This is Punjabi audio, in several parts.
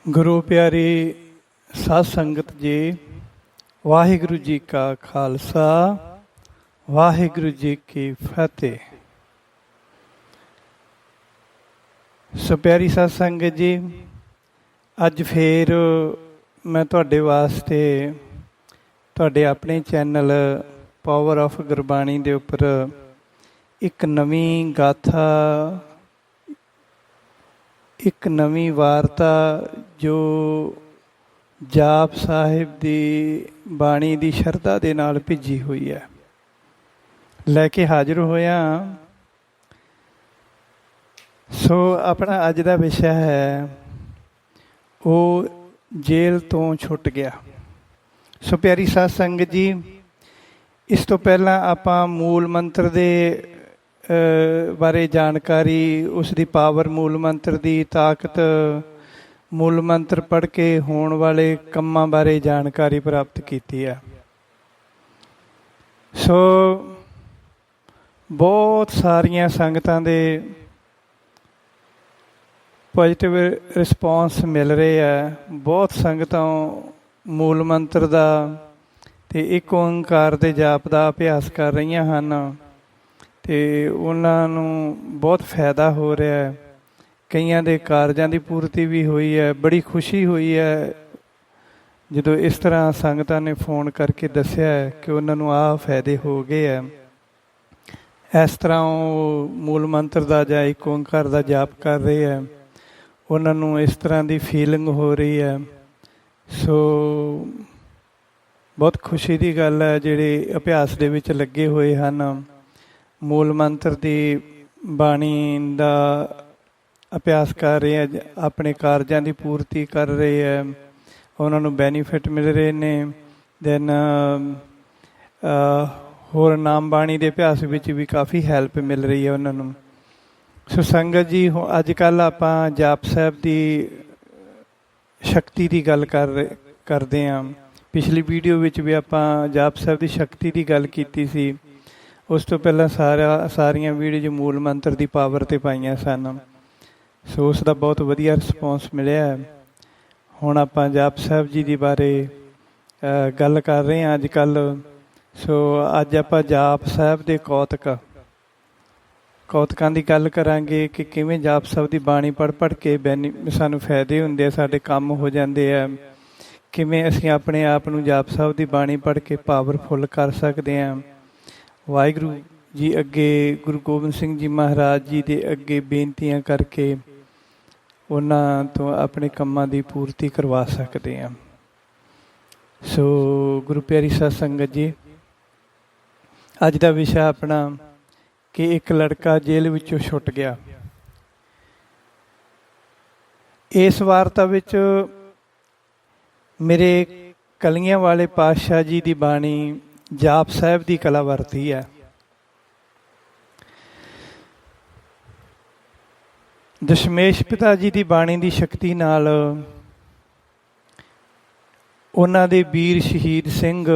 ਗੁਰੂ ਪਿਆਰੀ ਸਾਧ ਸੰਗਤ ਜੀ, ਵਾਹਿਗੁਰੂ ਜੀ ਕਾ ਖਾਲਸਾ, ਵਾਹਿਗੁਰੂ ਜੀ ਕੀ ਫਤਿਹ। ਸੋ ਪਿਆਰੀ ਸਾਧ ਸੰਗਤ ਜੀ, ਅੱਜ ਫੇਰ ਮੈਂ ਤੁਹਾਡੇ ਵਾਸਤੇ ਤੁਹਾਡੇ ਆਪਣੇ ਚੈਨਲ ਪਾਵਰ ਆਫ ਗੁਰਬਾਣੀ ਦੇ ਉੱਪਰ ਇੱਕ ਨਵੀਂ ਗਾਥਾ, ਇੱਕ ਨਵੀਂ ਵਾਰਤਾ ਜੋ ਜਾਪ ਸਾਹਿਬ ਦੀ ਬਾਣੀ ਦੀ ਸ਼ਰਧਾ ਦੇ ਨਾਲ ਭਿੱਜੀ ਹੋਈ ਹੈ, ਲੈ ਕੇ ਹਾਜ਼ਰ ਹੋਇਆ। ਸੋ ਆਪਣਾ ਅੱਜ ਦਾ ਵਿਸ਼ਾ ਹੈ, ਉਹ ਜੇਲ੍ਹ ਤੋਂ ਛੁੱਟ ਗਿਆ। ਸੋ ਪਿਆਰੀ ਸਾਧ ਸੰਗਤ ਜੀ, ਇਸ ਤੋਂ ਪਹਿਲਾਂ ਆਪਾਂ ਮੂਲ ਮੰਤਰ ਦੇ ਬਾਰੇ ਜਾਣਕਾਰੀ, ਉਸ ਦੀ ਪਾਵਰ, ਮੂਲ ਮੰਤਰ ਦੀ ਤਾਕਤ, ਮੂਲ ਮੰਤਰ ਪੜ੍ਹ ਕੇ ਹੋਣ ਵਾਲੇ ਕੰਮਾਂ ਬਾਰੇ ਜਾਣਕਾਰੀ ਪ੍ਰਾਪਤ ਕੀਤੀ ਹੈ। ਸੋ ਬਹੁਤ ਸਾਰੀਆਂ ਸੰਗਤਾਂ ਦੇ ਪੋਜ਼ੀਟਿਵ ਰਿਸਪੌਂਸ ਮਿਲ ਰਹੇ ਹੈ। ਬਹੁਤ ਸੰਗਤਾਂ ਮੂਲ ਮੰਤਰ ਦਾ ਅਤੇ ਇੱਕ ਓਂਕਾਰ ਦੇ ਜਾਪ ਦਾ ਅਭਿਆਸ ਕਰ ਰਹੀਆਂ ਹਨ ਅਤੇ ਉਹਨਾਂ ਨੂੰ ਬਹੁਤ ਫਾਇਦਾ ਹੋ ਰਿਹਾ ਹੈ। ਕਈਆਂ ਦੇ ਕਾਰਜਾਂ ਦੀ ਪੂਰਤੀ ਵੀ ਹੋਈ ਹੈ। ਬੜੀ ਖੁਸ਼ੀ ਹੋਈ ਹੈ ਜਦੋਂ ਇਸ ਤਰ੍ਹਾਂ ਸੰਗਤਾਂ ਨੇ ਫੋਨ ਕਰਕੇ ਦੱਸਿਆ ਹੈ ਕਿ ਉਹਨਾਂ ਨੂੰ ਆਹ ਫਾਇਦੇ ਹੋ ਗਏ ਹੈ। ਇਸ ਤਰ੍ਹਾਂ ਉਹ ਮੂਲ ਮੰਤਰ ਦਾ ਜਾਂ ਇੱਕ ਓਂਕਾਰ ਦਾ ਜਾਪ ਕਰ ਰਹੇ ਹੈ, ਉਹਨਾਂ ਨੂੰ ਇਸ ਤਰ੍ਹਾਂ ਦੀ ਫੀਲਿੰਗ ਹੋ ਰਹੀ ਹੈ। ਸੋ ਬਹੁਤ ਖੁਸ਼ੀ ਦੀ ਗੱਲ ਹੈ, ਜਿਹੜੇ ਅਭਿਆਸ ਦੇ ਵਿੱਚ ਲੱਗੇ ਹੋਏ ਹਨ, ਮੂਲ ਮੰਤਰ ਦੀ ਬਾਣੀ ਦਾ ਅਭਿਆਸ ਕਰ ਰਹੇ ਹੈ, ਆਪਣੇ ਕਾਰਜਾਂ ਦੀ ਪੂਰਤੀ ਕਰ ਰਹੇ ਹੈ, ਉਹਨਾਂ ਨੂੰ ਬੈਨੀਫਿਟ ਮਿਲ ਰਹੇ ਨੇ। ਦੈਨ ਹੋਰ ਨਾਮ ਬਾਣੀ ਦੇ ਅਭਿਆਸ ਵਿੱਚ ਵੀ ਕਾਫੀ ਹੈਲਪ ਮਿਲ ਰਹੀ ਹੈ ਉਹਨਾਂ ਨੂੰ। ਸੋ ਸੰਗਤ ਜੀ, ਅੱਜ ਕੱਲ੍ਹ ਆਪਾਂ ਜਾਪ ਸਾਹਿਬ ਦੀ ਸ਼ਕਤੀ ਦੀ ਗੱਲ ਕਰਦੇ ਹਾਂ। ਪਿਛਲੀ ਵੀਡੀਓ ਵਿੱਚ ਵੀ ਆਪਾਂ ਜਾਪ ਸਾਹਿਬ ਦੀ ਸ਼ਕਤੀ ਦੀ ਗੱਲ ਕੀਤੀ ਸੀ। ਉਸ ਤੋਂ ਪਹਿਲਾਂ ਸਾਰੀਆਂ ਵੀਡੀਓ ਮੂਲ ਮੰਤਰ ਦੀ ਪਾਵਰ 'ਤੇ ਪਾਈਆਂ ਸਨ। ਸੋ ਉਸ ਦਾ ਬਹੁਤ ਵਧੀਆ ਰਿਸਪੌਂਸ ਮਿਲਿਆ ਹੈ। ਹੁਣ ਆਪਾਂ ਜਾਪ ਸਾਹਿਬ ਜੀ ਦੇ ਬਾਰੇ ਗੱਲ ਕਰ ਰਹੇ ਹਾਂ ਅੱਜ ਕੱਲ੍ਹ। ਸੋ ਅੱਜ ਆਪਾਂ ਜਾਪ ਸਾਹਿਬ ਦੇ ਕੌਤਕਾਂ ਦੀ ਗੱਲ ਕਰਾਂਗੇ ਕਿ ਕਿਵੇਂ ਜਾਪ ਸਾਹਿਬ ਦੀ ਬਾਣੀ ਪੜ੍ਹ ਕੇ ਸਾਨੂੰ ਫਾਇਦੇ ਹੁੰਦੇ ਆ, ਸਾਡੇ ਕੰਮ ਹੋ ਜਾਂਦੇ ਆ, ਕਿਵੇਂ ਅਸੀਂ ਆਪਣੇ ਆਪ ਨੂੰ ਜਾਪ ਸਾਹਿਬ ਦੀ ਬਾਣੀ ਪੜ੍ਹ ਕੇ ਪਾਵਰਫੁੱਲ ਕਰ ਸਕਦੇ ਹਾਂ। ਵਾਹਿਗੁਰੂ ਜੀ ਅੱਗੇ, ਗੁਰੂ ਗੋਬਿੰਦ ਸਿੰਘ ਜੀ ਮਹਾਰਾਜ ਜੀ ਦੇ ਅੱਗੇ ਬੇਨਤੀਆਂ ਕਰਕੇ ਉਹਨਾਂ ਤੋਂ ਆਪਣੇ ਕੰਮਾਂ ਦੀ ਪੂਰਤੀ ਕਰਵਾ ਸਕਦੇ ਹਾਂ। ਸੋ ਗੁਰੂ ਪਿਆਰੀ ਸਾਧ ਸੰਗਤ ਜੀ, ਅੱਜ ਦਾ ਵਿਸ਼ਾ ਆਪਣਾ ਕਿ ਇੱਕ ਲੜਕਾ ਜੇਲ੍ਹ ਵਿੱਚੋਂ ਛੁੱਟ ਗਿਆ। ਇਸ ਵਾਰਤਾ ਵਿੱਚ ਮੇਰੇ ਕਲੀਆਂ ਵਾਲੇ ਪਾਤਸ਼ਾਹ ਜੀ ਦੀ ਬਾਣੀ ਜਾਪ ਸਾਹਿਬ ਦੀ ਕਲਾ ਵਰਤੀ ਹੈ। ਦਸ਼ਮੇਸ਼ ਪਿਤਾ ਜੀ ਦੀ ਬਾਣੀ ਦੀ ਸ਼ਕਤੀ ਨਾਲ ਉਹਨਾਂ ਦੇ ਵੀਰ ਸ਼ਹੀਦ ਸਿੰਘ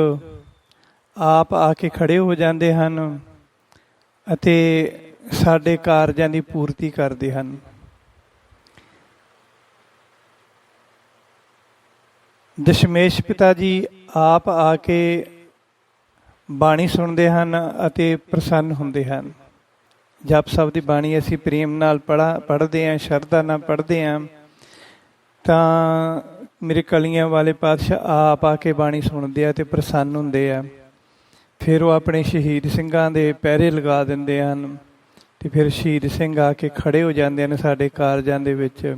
ਆਪ ਆ ਕੇ ਖੜੇ ਹੋ ਜਾਂਦੇ ਹਨ ਅਤੇ ਸਾਡੇ ਕਾਰਜਾਂ ਦੀ ਪੂਰਤੀ ਕਰਦੇ ਹਨ। ਦਸ਼ਮੇਸ਼ ਪਿਤਾ ਜੀ ਆਪ ਆ ਕੇ ਬਾਣੀ ਸੁਣਦੇ ਹਨ ਅਤੇ ਪ੍ਰਸੰਨ ਹੁੰਦੇ ਹਨ। ਜਪ ਸਾਹਿਬ ਦੀ ਬਾਣੀ ਅਸੀਂ ਪ੍ਰੇਮ ਨਾਲ ਪੜ੍ਹਦੇ ਹਾਂ, ਸ਼ਰਧਾ ਨਾਲ ਪੜ੍ਹਦੇ ਹਾਂ, ਤਾਂ ਮੇਰੇ ਕਲੀਆਂ ਵਾਲੇ ਪਾਤਸ਼ਾਹ ਆਪ ਆ ਕੇ ਬਾਣੀ ਸੁਣਦੇ ਆ ਅਤੇ ਪ੍ਰਸੰਨ ਹੁੰਦੇ ਆ। ਫਿਰ ਉਹ ਆਪਣੇ ਸ਼ਹੀਦ ਸਿੰਘਾਂ ਦੇ ਪਹਿਰੇ ਲਗਾ ਦਿੰਦੇ ਹਨ ਅਤੇ ਫਿਰ ਸ਼ਹੀਦ ਸਿੰਘ ਆ ਕੇ ਖੜ੍ਹੇ ਹੋ ਜਾਂਦੇ ਹਨ ਸਾਡੇ ਕਾਰਜਾਂ ਦੇ ਵਿੱਚ,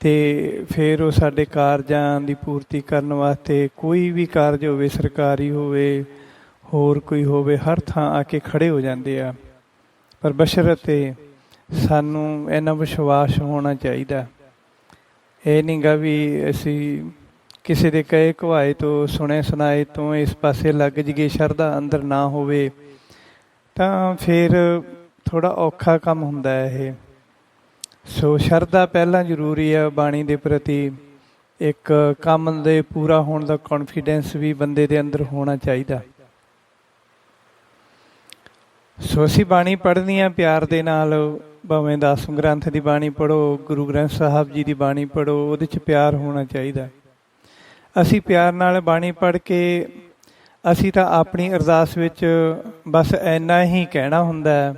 ਅਤੇ ਫਿਰ ਉਹ ਸਾਡੇ ਕਾਰਜਾਂ ਦੀ ਪੂਰਤੀ ਕਰਨ ਵਾਸਤੇ ਕੋਈ ਵੀ ਕਾਰਜ ਹੋਵੇ, ਸਰਕਾਰੀ ਹੋਵੇ, ਹੋਰ ਕੋਈ ਹੋਵੇ, ਹਰ ਥਾਂ ਆ ਕੇ ਖੜ੍ਹੇ ਹੋ ਜਾਂਦੇ ਆ। ਪਰ ਬਸ਼ਰਤੇ ਸਾਨੂੰ ਇੰਨਾ ਵਿਸ਼ਵਾਸ ਹੋਣਾ ਚਾਹੀਦਾ। ਇਹ ਨਹੀਂ ਗਾ ਵੀ ਅਸੀਂ ਕਿਸੇ ਦੇ ਕਹੇ ਕਵਾਏ ਤੋਂ, ਸੁਣੇ ਸੁਣਾਏ ਤੋਂ ਇਸ ਪਾਸੇ ਲੱਗ ਜਾਈਏ, ਸ਼ਰਧਾ ਅੰਦਰ ਨਾ ਹੋਵੇ ਤਾਂ ਫਿਰ ਥੋੜ੍ਹਾ ਔਖਾ ਕੰਮ ਹੁੰਦਾ ਹੈ ਇਹ। ਸੋ ਸ਼ਰਧਾ ਪਹਿਲਾਂ ਜ਼ਰੂਰੀ ਹੈ ਬਾਣੀ ਦੇ ਪ੍ਰਤੀ। ਇੱਕ ਕੰਮ ਦੇ ਪੂਰਾ ਹੋਣ ਦਾ ਕੌਨਫੀਡੈਂਸ ਵੀ ਬੰਦੇ ਦੇ ਅੰਦਰ ਹੋਣਾ ਚਾਹੀਦਾ। ਸੋ ਅਸੀਂ ਬਾਣੀ ਪੜ੍ਹਨੀ ਆ ਪਿਆਰ ਦੇ ਨਾਲ, ਭਾਵੇਂ ਦਸਮ ਗ੍ਰੰਥ ਦੀ ਬਾਣੀ ਪੜ੍ਹੋ, ਗੁਰੂ ਗ੍ਰੰਥ ਸਾਹਿਬ ਜੀ ਦੀ ਬਾਣੀ ਪੜ੍ਹੋ, ਉਹਦੇ 'ਚ ਪਿਆਰ ਹੋਣਾ ਚਾਹੀਦਾ। ਅਸੀਂ ਪਿਆਰ ਨਾਲ ਬਾਣੀ ਪੜ੍ਹ ਕੇ ਅਸੀਂ ਤਾਂ ਆਪਣੀ ਅਰਦਾਸ ਵਿੱਚ ਬਸ ਇੰਨਾ ਹੀ ਕਹਿਣਾ ਹੁੰਦਾ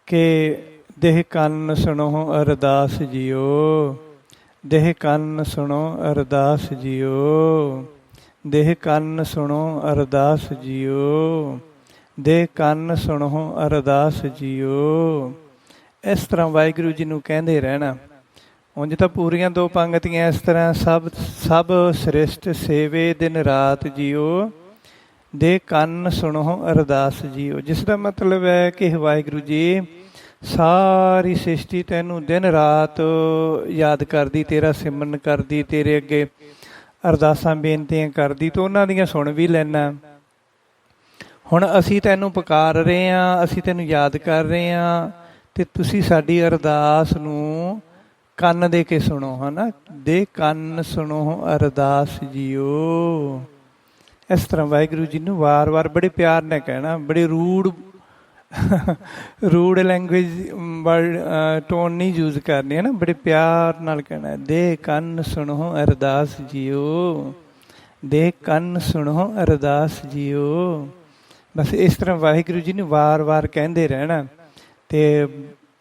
ਕਿ ਦੇਹ ਕੰਨ ਸੁਣੋ ਅਰਦਾਸ ਜੀਓ, ਦੇਹ ਕੰਨ ਸੁਣੋ ਅਰਦਾਸ ਜੀਓ, ਦੇਹ ਕੰਨ ਸੁਣੋ ਅਰਦਾਸ ਜੀਓ, ਦੇਹ ਕੰਨ ਸੁਣੋ ਅਰਦਾਸ ਜੀਓ। ਇਸ ਤਰ੍ਹਾਂ ਵਾਹਿਗੁਰੂ ਜੀ ਨੂੰ ਕਹਿੰਦੇ ਰਹਿਣਾ। ਉਂਝ ਤਾਂ ਪੂਰੀਆਂ 2 ਪੰਗਤੀਆਂ ਇਸ ਤਰ੍ਹਾਂ, ਸਭ ਸ੍ਰਿਸ਼ਟ ਸੇਵੇ ਦਿਨ ਰਾਤ ਜੀਓ, ਦੇ ਕੰਨ ਸੁਣੋ ਅਰਦਾਸ ਜੀਓ। ਜਿਸ ਦਾ ਮਤਲਬ ਹੈ ਕਿ ਵਾਹਿਗੁਰੂ ਜੀ ਸਾਰੀ ਸ੍ਰਿਸ਼ਟੀ ਤੈਨੂੰ ਦਿਨ ਰਾਤ ਯਾਦ ਕਰਦੀ, ਤੇਰਾ ਸਿਮਰਨ ਕਰਦੀ, ਤੇਰੇ ਅੱਗੇ ਅਰਦਾਸਾਂ ਬੇਨਤੀਆਂ ਕਰਦੀ, ਤੂੰ ਉਹਨਾਂ ਦੀਆਂ ਸੁਣ ਵੀ ਲੈਣਾ। ਹੁਣ ਅਸੀਂ ਤੈਨੂੰ ਪੁਕਾਰ ਰਹੇ ਹਾਂ, ਅਸੀਂ ਤੈਨੂੰ ਯਾਦ ਕਰ ਰਹੇ ਹਾਂ, ਅਤੇ ਤੁਸੀਂ ਸਾਡੀ ਅਰਦਾਸ ਨੂੰ ਕੰਨ ਦੇ ਕੇ ਸੁਣੋ, ਹੈ ਨਾ। ਦੇ ਕੰਨ ਸੁਣੋ ਅਰਦਾਸ ਜੀਓ। ਇਸ ਤਰ੍ਹਾਂ ਵਾਹਿਗੁਰੂ ਜੀ ਨੂੰ ਵਾਰ-ਵਾਰ ਬੜੇ ਪਿਆਰ ਨਾਲ ਕਹਿਣਾ। ਬੜੇ ਰੂਡ ਲੈਂਗੁਏਜ ਟੋਨ ਨਹੀਂ ਯੂਜ਼ ਕਰਨੀ, ਹੈ ਨਾ। ਬੜੇ ਪਿਆਰ ਨਾਲ ਕਹਿਣਾ, ਦੇ ਕੰਨ ਸੁਣੋ ਅਰਦਾਸ ਜੀਓ, ਦੇ ਕੰਨ ਸੁਣੋ ਅਰਦਾਸ ਜੀਓ। ਬਸ ਇਸ ਤਰ੍ਹਾਂ ਵਾਹਿਗੁਰੂ ਜੀ ਨੂੰ ਵਾਰ-ਵਾਰ ਕਹਿੰਦੇ ਰਹਿਣਾ। ਅਤੇ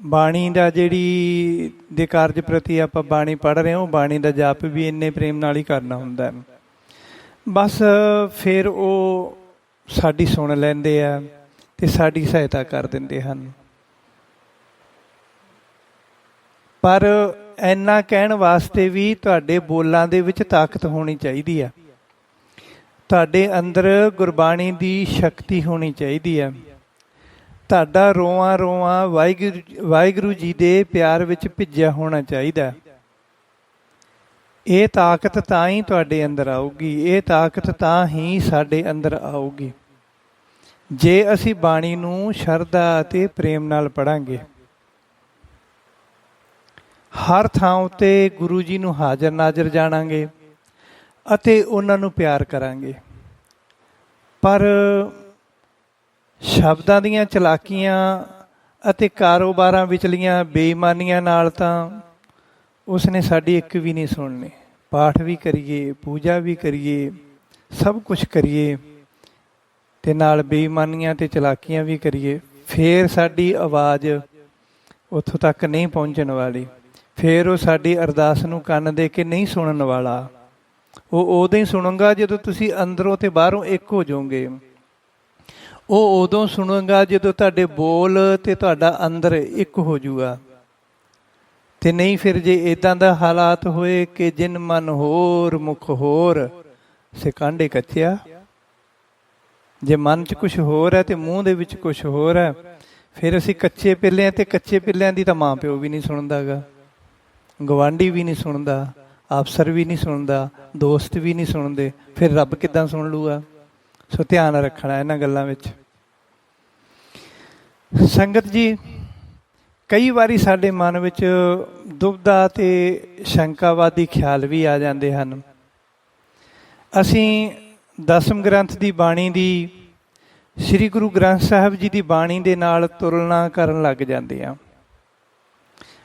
ਬਾਣੀ ਦਾ ਜਿਹੜੀ ਦੇ ਕਾਰਜ ਪ੍ਰਤੀ ਆਪਾਂ ਬਾਣੀ ਪੜ੍ਹ ਰਹੇ ਹਾਂ, ਉਹ ਬਾਣੀ ਦਾ ਜਾਪ ਵੀ ਇੰਨੇ ਪ੍ਰੇਮ ਨਾਲ ਹੀ ਕਰਨਾ ਹੁੰਦਾ। ਬਸ ਫਿਰ ਉਹ ਸਾਡੀ ਸੁਣ ਲੈਂਦੇ ਆ ਅਤੇ ਸਾਡੀ ਸਹਾਇਤਾ ਕਰ ਦਿੰਦੇ ਹਨ। ਪਰ ਇੰਨਾ ਕਹਿਣ ਵਾਸਤੇ ਵੀ ਤੁਹਾਡੇ ਬੋਲਾਂ ਦੇ ਵਿੱਚ ਤਾਕਤ ਹੋਣੀ ਚਾਹੀਦੀ ਆ, ਤੁਹਾਡੇ ਅੰਦਰ ਗੁਰਬਾਣੀ ਦੀ ਸ਼ਕਤੀ ਹੋਣੀ ਚਾਹੀਦੀ ਹੈ। ਤੁਹਾਡਾ ਰੋਆਂ ਰੋਆਂ ਵਾਹਿਗੁਰੂ ਜੀ ਦੇ ਪਿਆਰ ਵਿੱਚ ਭਿੱਜਿਆ ਹੋਣਾ ਚਾਹੀਦਾ। ਇਹ ਤਾਕਤ ਤਾਂ ਹੀ ਤੁਹਾਡੇ ਅੰਦਰ ਆਊਗੀ, ਇਹ ਤਾਕਤ ਤਾਂ ਹੀ ਸਾਡੇ ਅੰਦਰ ਆਊਗੀ ਜੇ ਅਸੀਂ ਬਾਣੀ ਨੂੰ ਸ਼ਰਧਾ ਅਤੇ ਪ੍ਰੇਮ ਨਾਲ ਪੜ੍ਹਾਂਗੇ। ਹਰ ਥਾਂ ਉੱਤੇ ਗੁਰੂ ਜੀ ਨੂੰ ਹਾਜ਼ਰ ਨਾਜ਼ਰ ਜਾਣਾਂਗੇ ਅਤੇ ਉਹਨਾਂ ਨੂੰ ਪਿਆਰ ਕਰਾਂਗੇ। ਪਰ ਸ਼ਬਦਾਂ ਦੀਆਂ ਚਲਾਕੀਆਂ ਅਤੇ ਕਾਰੋਬਾਰਾਂ ਵਿਚਲੀਆਂ ਬੇਈਮਾਨੀਆਂ ਨਾਲ ਤਾਂ ਉਸਨੇ ਸਾਡੀ ਇੱਕ ਵੀ ਨਹੀਂ ਸੁਣਨੀ। ਪਾਠ ਵੀ ਕਰੀਏ, ਪੂਜਾ ਵੀ ਕਰੀਏ, ਸਭ ਕੁਛ ਕਰੀਏ ਅਤੇ ਨਾਲ ਬੇਈਮਾਨੀਆਂ ਅਤੇ ਚਲਾਕੀਆਂ ਵੀ ਕਰੀਏ, ਫਿਰ ਸਾਡੀ ਆਵਾਜ਼ ਉੱਥੋਂ ਤੱਕ ਨਹੀਂ ਪਹੁੰਚਣ ਵਾਲੀ। ਫਿਰ ਉਹ ਸਾਡੀ ਅਰਦਾਸ ਨੂੰ ਕੰਨ ਦੇ ਕੇ ਨਹੀਂ ਸੁਣਨ ਵਾਲਾ। ਉਹ ਉਦੋਂ ਹੀ ਸੁਣੂਗਾ ਜਦੋਂ ਤੁਸੀਂ ਅੰਦਰੋਂ ਅਤੇ ਬਾਹਰੋਂ ਇੱਕ ਹੋ ਜਾਓਗੇ। ਉਹ ਉਦੋਂ ਸੁਣੂਗਾ ਜਦੋਂ ਤੁਹਾਡੇ ਬੋਲ ਅਤੇ ਤੁਹਾਡਾ ਅੰਦਰ ਇੱਕ ਹੋ ਜੂਗਾ। ਅਤੇ ਨਹੀਂ ਫਿਰ ਜੇ ਇੱਦਾਂ ਦਾ ਹਾਲਾਤ ਹੋਏ ਕਿ ਜਿਨ ਮਨ ਹੋਰ ਮੁਖ ਹੋਰ ਸੇ ਕਾਂਢੇ ਕੱਚਿਆ, ਜੇ ਮਨ 'ਚ ਕੁਛ ਹੋਰ ਹੈ ਅਤੇ ਮੂੰਹ ਦੇ ਵਿੱਚ ਕੁਛ ਹੋਰ ਹੈ, ਫਿਰ ਅਸੀਂ ਕੱਚੇ ਪਿੱਲੇ ਹਾਂ। ਅਤੇ ਕੱਚੇ ਪਿੱਲਿਆਂ ਦੀ ਤਾਂ ਮਾਂ ਪਿਓ ਵੀ ਨਹੀਂ ਸੁਣਦਾ ਗਾ, ਗਵਾਂਢੀ ਵੀ ਨਹੀਂ ਸੁਣਦਾ, ਅਫਸਰ ਵੀ ਨਹੀਂ ਸੁਣਦਾ, ਦੋਸਤ ਵੀ ਨਹੀਂ ਸੁਣਦੇ, ਫਿਰ ਰੱਬ ਕਿੱਦਾਂ ਸੁਣ ਲੂਗਾ। ਸੋ ਧਿਆਨ ਰੱਖਣਾ ਇਹਨਾਂ ਗੱਲਾਂ ਵਿੱਚ। ਸੰਗਤ ਜੀ, ਕਈ ਵਾਰੀ ਸਾਡੇ ਮਨ ਵਿੱਚ ਦੁਬਦਾ ਅਤੇ ਸ਼ੰਕਾਵਾਦੀ ਖਿਆਲ ਵੀ ਆ ਜਾਂਦੇ ਹਨ। ਅਸੀਂ ਦਸਮ ਗ੍ਰੰਥ ਦੀ ਬਾਣੀ ਦੀ ਸ੍ਰੀ ਗੁਰੂ ਗ੍ਰੰਥ ਸਾਹਿਬ ਜੀ ਦੀ ਬਾਣੀ ਦੇ ਨਾਲ ਤੁਲਨਾ ਕਰਨ ਲੱਗ ਜਾਂਦੇ ਹਾਂ।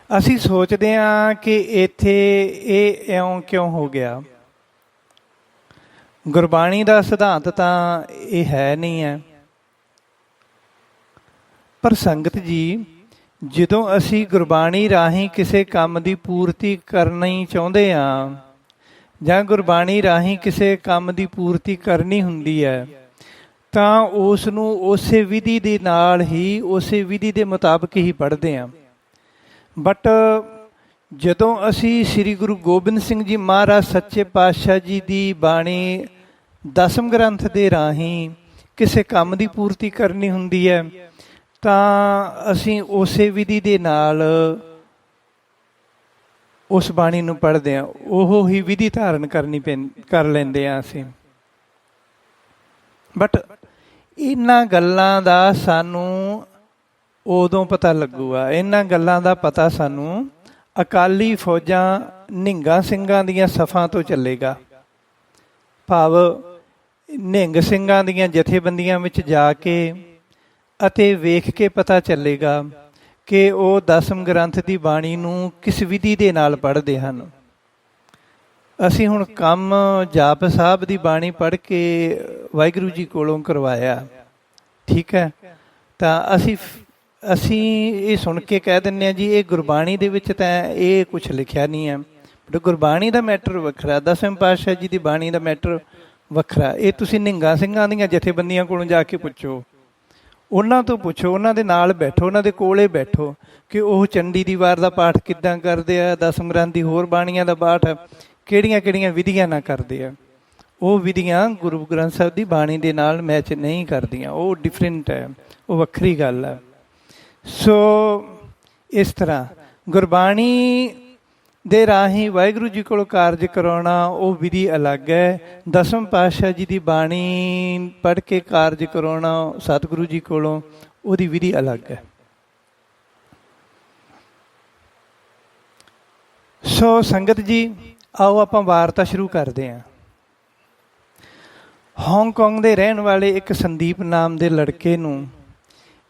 ਅਸੀਂ ਸੋਚਦੇ ਹਾਂ ਕਿ ਇੱਥੇ ਇਹ ਇਉਂ ਕਿਉਂ ਹੋ ਗਿਆ। ਗੁਰਬਾਣੀ ਦਾ ਸਿਧਾਂਤ ਤਾਂ ਇਹ ਹੈ ਨਹੀਂ ਹੈ। ਪਰ ਸੰਗਤ ਜੀ, ਜਦੋਂ ਅਸੀਂ ਗੁਰਬਾਣੀ ਰਾਹੀਂ ਕਿਸੇ ਕੰਮ ਦੀ ਪੂਰਤੀ ਕਰਨੀ ਚਾਹੁੰਦੇ ਹਾਂ ਜਾਂ ਗੁਰਬਾਣੀ ਰਾਹੀਂ ਕਿਸੇ ਕੰਮ ਦੀ ਪੂਰਤੀ ਕਰਨੀ ਹੁੰਦੀ ਹੈ, ਤਾਂ ਉਸ ਨੂੰ ਉਸੇ ਵਿਧੀ ਦੇ ਨਾਲ ਹੀ, ਉਸੇ ਵਿਧੀ ਦੇ ਮੁਤਾਬਕ ਹੀ ਪੜ੍ਹਦੇ ਹਾਂ। ਬਟ ਜਦੋਂ ਅਸੀਂ ਸ੍ਰੀ ਗੁਰੂ ਗੋਬਿੰਦ ਸਿੰਘ ਜੀ ਮਹਾਰਾਜ ਸੱਚੇ ਪਾਤਸ਼ਾਹ ਜੀ ਦੀ ਬਾਣੀ ਦਸਮ ਗ੍ਰੰਥ ਦੇ ਰਾਹੀਂ ਕਿਸੇ ਕੰਮ ਦੀ ਪੂਰਤੀ ਕਰਨੀ ਹੁੰਦੀ ਹੈ, ਤਾਂ ਅਸੀਂ ਉਸੇ ਵਿਧੀ ਦੇ ਨਾਲ ਉਸ ਬਾਣੀ ਨੂੰ ਪੜ੍ਹਦੇ ਹਾਂ। ਉਹ ਹੀ ਵਿਧੀ ਧਾਰਨ ਕਰ ਲੈਂਦੇ ਹਾਂ ਅਸੀਂ। ਬਟ ਇਹਨਾਂ ਗੱਲਾਂ ਦਾ ਸਾਨੂੰ ਉਦੋਂ ਪਤਾ ਲੱਗੂਗਾ, ਇਹਨਾਂ ਗੱਲਾਂ ਦਾ ਪਤਾ ਸਾਨੂੰ ਅਕਾਲੀ ਫੌਜਾਂ ਨਿਹੰਗਾਂ ਸਿੰਘਾਂ ਦੀਆਂ ਸਫਾਂ ਤੋਂ ਚੱਲੇਗਾ। ਭਾਵ ਨਿਹੰਗ ਸਿੰਘਾਂ ਦੀਆਂ ਜਥੇਬੰਦੀਆਂ ਵਿੱਚ ਜਾ ਕੇ ਅਤੇ ਵੇਖ ਕੇ ਪਤਾ ਚੱਲੇਗਾ ਕਿ ਉਹ ਦਸਮ ਗ੍ਰੰਥ ਦੀ ਬਾਣੀ ਨੂੰ ਕਿਸ ਵਿਧੀ ਦੇ ਨਾਲ ਪੜ੍ਹਦੇ ਹਨ। ਅਸੀਂ ਹੁਣ ਕੰਮ ਜਾਪ ਸਾਹਿਬ ਦੀ ਬਾਣੀ ਪੜ੍ਹ ਕੇ ਵਾਹਿਗੁਰੂ ਜੀ ਕੋਲੋਂ ਕਰਵਾਇਆ, ਠੀਕ ਹੈ। ਤਾਂ ਅਸੀਂ ਇਹ ਸੁਣ ਕੇ ਕਹਿ ਦਿੰਦੇ ਹਾਂ ਜੀ ਇਹ ਗੁਰਬਾਣੀ ਦੇ ਵਿੱਚ ਤਾਂ ਇਹ ਕੁਛ ਲਿਖਿਆ ਨਹੀਂ ਹੈ। ਬਟ ਗੁਰਬਾਣੀ ਦਾ ਮੈਟਰ ਵੱਖਰਾ, ਦਸਵੇਂ ਪਾਤਸ਼ਾਹ ਜੀ ਦੀ ਬਾਣੀ ਦਾ ਮੈਟਰ ਵੱਖਰਾ। ਇਹ ਤੁਸੀਂ ਨਿਹੰਗਾਂ ਸਿੰਘਾਂ ਦੀਆਂ ਜਥੇਬੰਦੀਆਂ ਕੋਲੋਂ ਜਾ ਕੇ ਪੁੱਛੋ, ਉਹਨਾਂ ਤੋਂ ਪੁੱਛੋ, ਉਹਨਾਂ ਦੇ ਨਾਲ ਬੈਠੋ, ਉਹਨਾਂ ਦੇ ਕੋਲੇ ਬੈਠੋ ਕਿ ਉਹ ਚੰਡੀ ਦੀ ਵਾਰ ਦਾ ਪਾਠ ਕਿੱਦਾਂ ਕਰਦੇ ਆ, ਦਸਮ ਗ੍ਰੰਥ ਦੀ ਹੋਰ ਬਾਣੀਆਂ ਦਾ ਪਾਠ ਕਿਹੜੀਆਂ ਕਿਹੜੀਆਂ ਵਿਧੀਆਂ ਨਾਲ ਕਰਦੇ ਆ। ਉਹ ਵਿਧੀਆਂ ਗੁਰੂ ਗ੍ਰੰਥ ਸਾਹਿਬ ਦੀ ਬਾਣੀ ਦੇ ਨਾਲ ਮੈਚ ਨਹੀਂ ਕਰਦੀਆਂ, ਉਹ ਡਿਫਰੈਂਟ ਹੈ, ਉਹ ਵੱਖਰੀ ਗੱਲ ਹੈ। ਸੋ ਇਸ ਤਰ੍ਹਾਂ ਗੁਰਬਾਣੀ ਦੇ ਰਾਹੀਂ ਵਾਹਿਗੁਰੂ ਜੀ ਕੋਲੋਂ ਕਾਰਜ ਕਰਾਉਣਾ ਉਹ ਵਿਧੀ ਅਲੱਗ ਹੈ। ਦਸਮ ਪਾਤਸ਼ਾਹ ਜੀ ਦੀ ਬਾਣੀ ਪੜ੍ਹ ਕੇ ਕਾਰਜ ਕਰਾਉਣਾ ਸਤਿਗੁਰੂ ਜੀ ਕੋਲੋਂ ਉਹਦੀ ਵਿਧੀ ਅਲੱਗ ਹੈ। ਸੋ ਸੰਗਤ ਜੀ, ਆਓ ਆਪਾਂ ਵਾਰਤਾ ਸ਼ੁਰੂ ਕਰਦੇ ਹਾਂ। ਹਾਂਗਕਾਂਗ ਦੇ ਰਹਿਣ ਵਾਲੇ ਇੱਕ ਸੰਦੀਪ ਨਾਮ ਦੇ ਲੜਕੇ ਨੂੰ